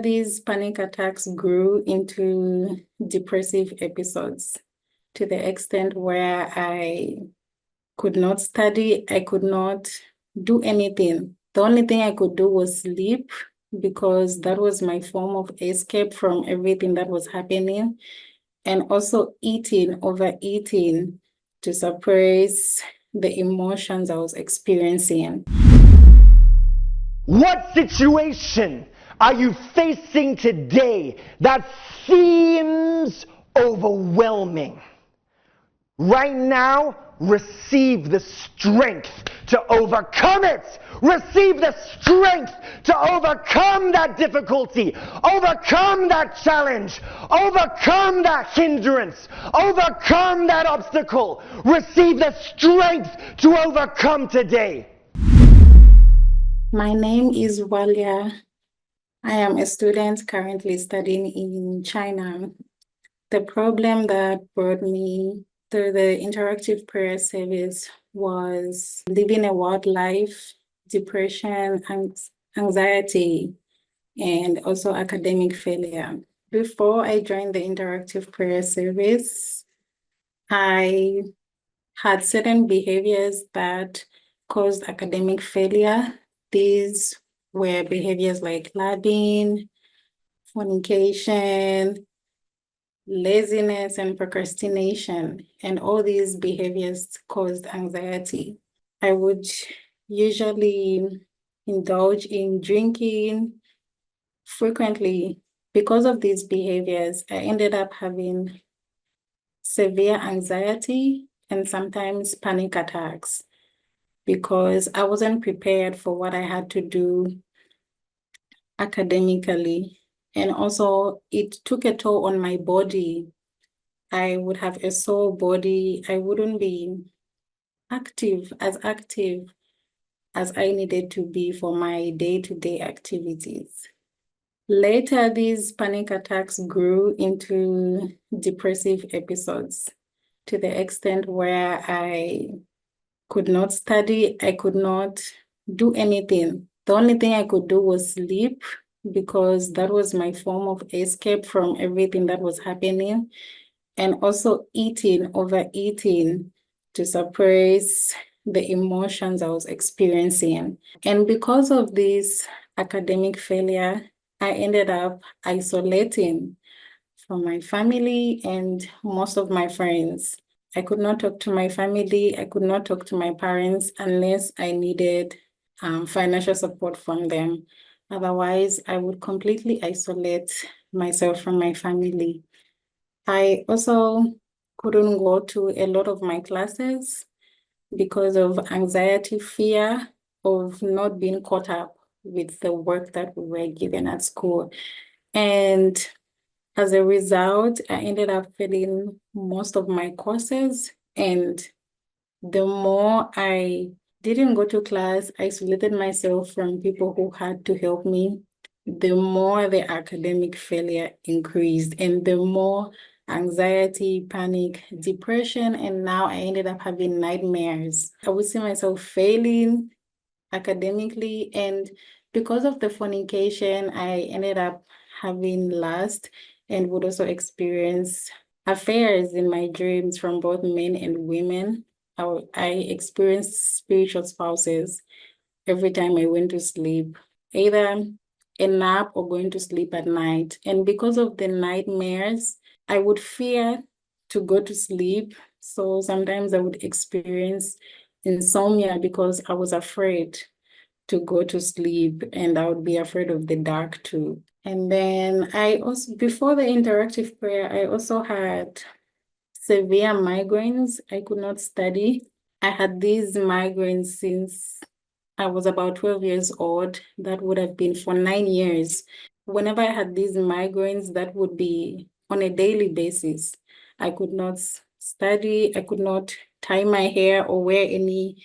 These panic attacks grew into depressive episodes to the extent where I could not study, I could not do anything. The only thing I could do was sleep because that was my form of escape from everything that was happening, and also overeating to suppress the emotions I was experiencing. What situation are you facing today that seems overwhelming? Right now, receive the strength to overcome it. Receive the strength to overcome that difficulty, overcome that challenge, overcome that hindrance, overcome that obstacle. Receive the strength to overcome today. My name is Bwalya. I am a student currently studying in China. The problem that brought me to the interactive prayer service was living a wild life, depression, anxiety, and also academic failure. Before I joined the interactive prayer service, I had certain behaviors that caused academic failure. These were behaviors like clubbing, fornication, laziness, and procrastination. And all these behaviors caused anxiety. I would usually indulge in drinking frequently. Because of these behaviors, I ended up having severe anxiety and sometimes panic attacks because I wasn't prepared for what I had to do academically. And also, it took a toll on my body. I would have a sore body. I wouldn't be active as I needed to be for my day-to-day activities. Later, these panic attacks grew into depressive episodes to the extent where I could not study, I could not do anything. The only thing I could do was sleep because that was my form of escape from everything that was happening, and also overeating to suppress the emotions I was experiencing. And because of this academic failure, I ended up isolating from my family and most of my friends. I could not talk to my family, I could not talk to my parents unless I needed financial support from them. Otherwise, I would completely isolate myself from my family. I also couldn't go to a lot of my classes because of anxiety, fear of not being caught up with the work that we were given at school. And as a result, I ended up failing most of my courses. And the more I didn't go to class, isolated myself from people who had to help me, the more the academic failure increased and the more anxiety, panic, depression, and now I ended up having nightmares. I would see myself failing academically, and because of the fornication, I ended up having lust and would also experience affairs in my dreams from both men and women. I experienced spiritual spouses every time I went to sleep, either a nap or going to sleep at night. And because of the nightmares, I would fear to go to sleep. So sometimes I would experience insomnia because I was afraid to go to sleep, and I would be afraid of the dark too. And then I also, before the interactive prayer, I also had severe migraines. I could not study. I had these migraines since I was about 12 years old. That would have been for 9 years. Whenever I had these migraines, that would be on a daily basis. I could not study. I could not tie my hair or wear any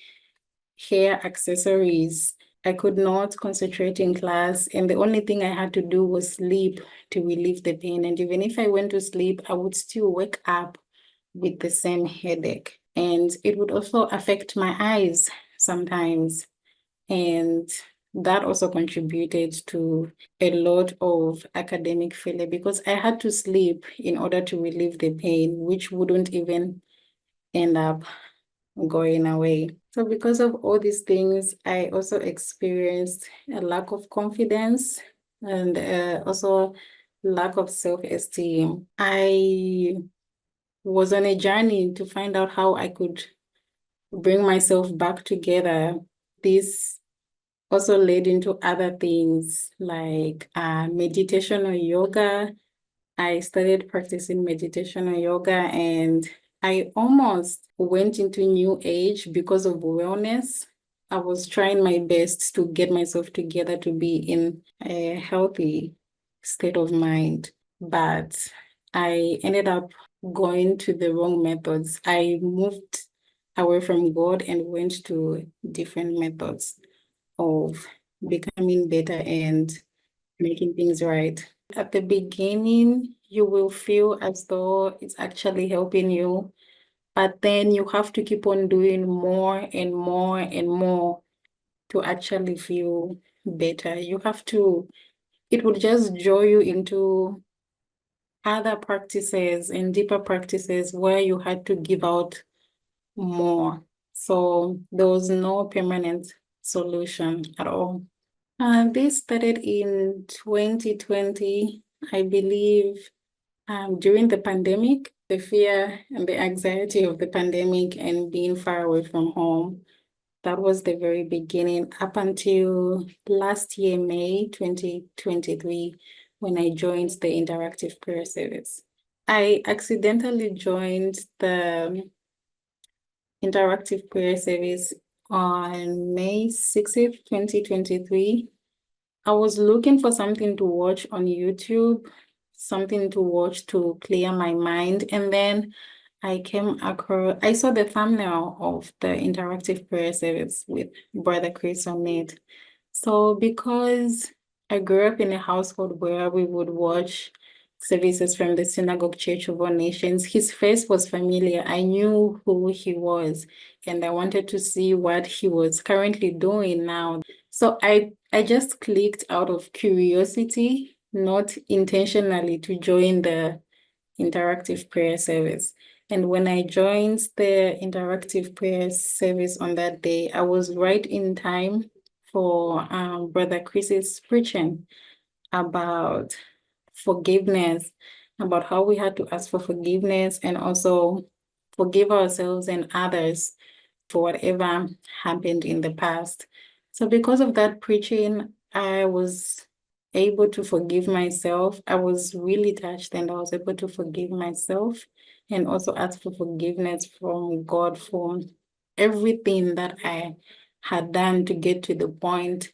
hair accessories. I could not concentrate in class, and the only thing I had to do was sleep to relieve the pain. And even if I went to sleep, I would still wake up with the same headache. And it would also affect my eyes sometimes. And that also contributed to a lot of academic failure because I had to sleep in order to relieve the pain, which wouldn't even end up going away. So because of all these things, I also experienced a lack of confidence and also lack of self-esteem. I was on a journey to find out how I could bring myself back together. This also led into other things like meditation or yoga. I started practicing meditation or yoga, and I almost went into new age because of wellness. I was trying my best to get myself together to be in a healthy state of mind, but I ended up going to the wrong methods. I moved away from God and went to different methods of becoming better and making things right. At the beginning, you will feel as though it's actually helping you, but then you have to keep on doing more and more and more to actually feel better. It would just draw you into other practices and deeper practices where you had to give out more. So there was no permanent solution at all. This started in 2020, I believe, during the pandemic, the fear and the anxiety of the pandemic and being far away from home. That was the very beginning up until last year, May 2023, when I joined the interactive prayer service. I accidentally joined the interactive prayer service on May 6th, 2023. I was looking for something to watch on YouTube, something to watch to clear my mind. And then I saw the thumbnail of the interactive prayer service with Brother Chris on it. So because I grew up in a household where we would watch services from the Synagogue Church of All Nations, his face was familiar. I knew who he was, and I wanted to see what he was currently doing now. So I just clicked out of curiosity, not intentionally, to join the interactive prayer service. And when I joined the interactive prayer service on that day, I was right in time for Brother Chris's preaching about forgiveness, about how we had to ask for forgiveness and also forgive ourselves and others for whatever happened in the past. So because of that preaching, I was able to forgive myself. I was really touched and I was able to forgive myself and also ask for forgiveness from God for everything that I had done to get to the point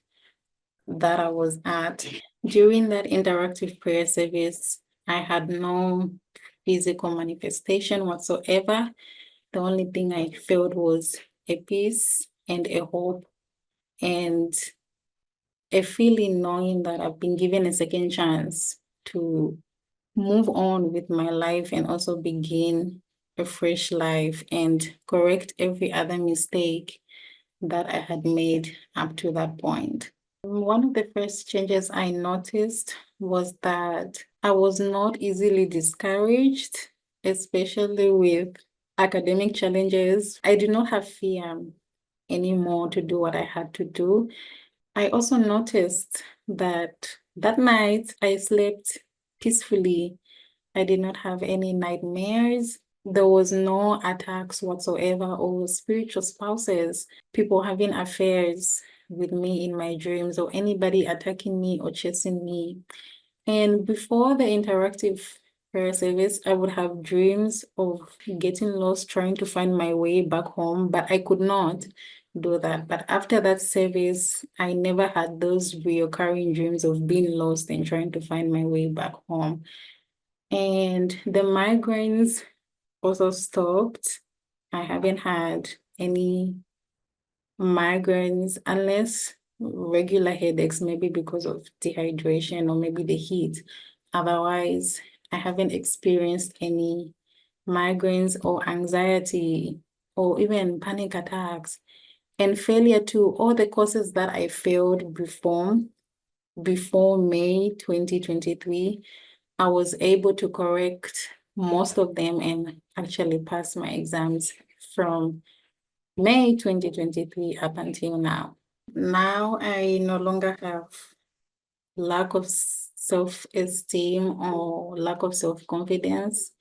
that I was at. During that interactive prayer service, I had no physical manifestation whatsoever. The only thing I felt was a peace and a hope and a feeling knowing that I've been given a second chance to move on with my life and also begin a fresh life and correct every other mistake that I had made up to that point. One of the first changes I noticed was that I was not easily discouraged, especially with academic challenges. I did not have fear anymore to do what I had to do. I also noticed that that night I slept peacefully. I did not have any nightmares. There was no attacks whatsoever or spiritual spouses, people having affairs with me in my dreams or anybody attacking me or chasing me. And before the interactive prayer service, I would have dreams of getting lost, trying to find my way back home, but I could not do that. But after that service, I never had those recurring dreams of being lost and trying to find my way back home. And the migraines also stopped. I haven't had any migraines unless regular headaches, maybe because of dehydration or maybe the heat. Otherwise, I haven't experienced any migraines or anxiety or even panic attacks. and failure to all the courses that I failed before May 2023, I was able to correct most of them and actually pass my exams from May 2023 up until now. Now I no longer have lack of self-esteem or lack of self-confidence.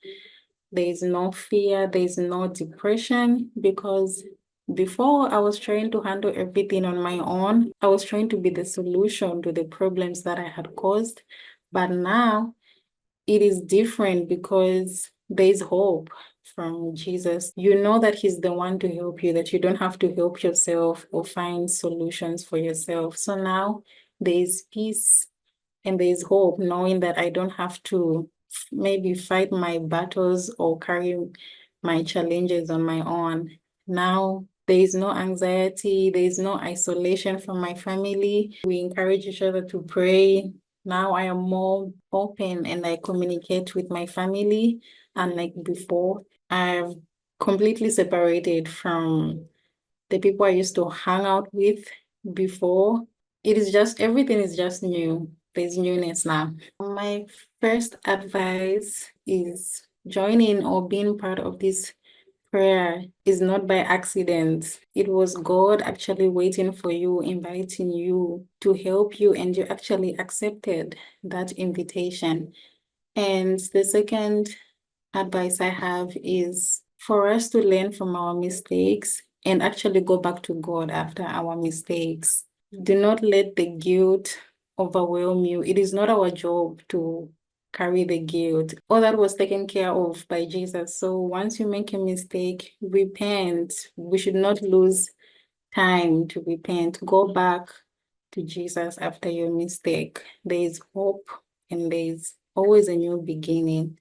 There is no fear, there is no depression, because before I was trying to handle everything on my own. I was trying to be the solution to the problems that I had caused. But now it is different because there is hope from Jesus. You know that He's the one to help you, that you don't have to help yourself or find solutions for yourself. So now there is peace and there is hope, knowing that I don't have to maybe fight my battles or carry my challenges on my own. Now there is no anxiety, there is no isolation from my family. We encourage each other to pray. Now I am more open and I communicate with my family. Unlike before, I've completely separated from the people I used to hang out with before. It is just, everything is just new. There's newness now. My first advice is joining or being part of this prayer is not by accident. It was God actually waiting for you, inviting you to help you, and you actually accepted that invitation. And the second advice I have is for us to learn from our mistakes and actually go back to God after our mistakes. Do not let the guilt overwhelm you. It is not our job to carry the guilt. All that was taken care of by Jesus. So once you make a mistake, repent. We should not lose time to repent. Go back to Jesus after your mistake. There is hope and there is always a new beginning.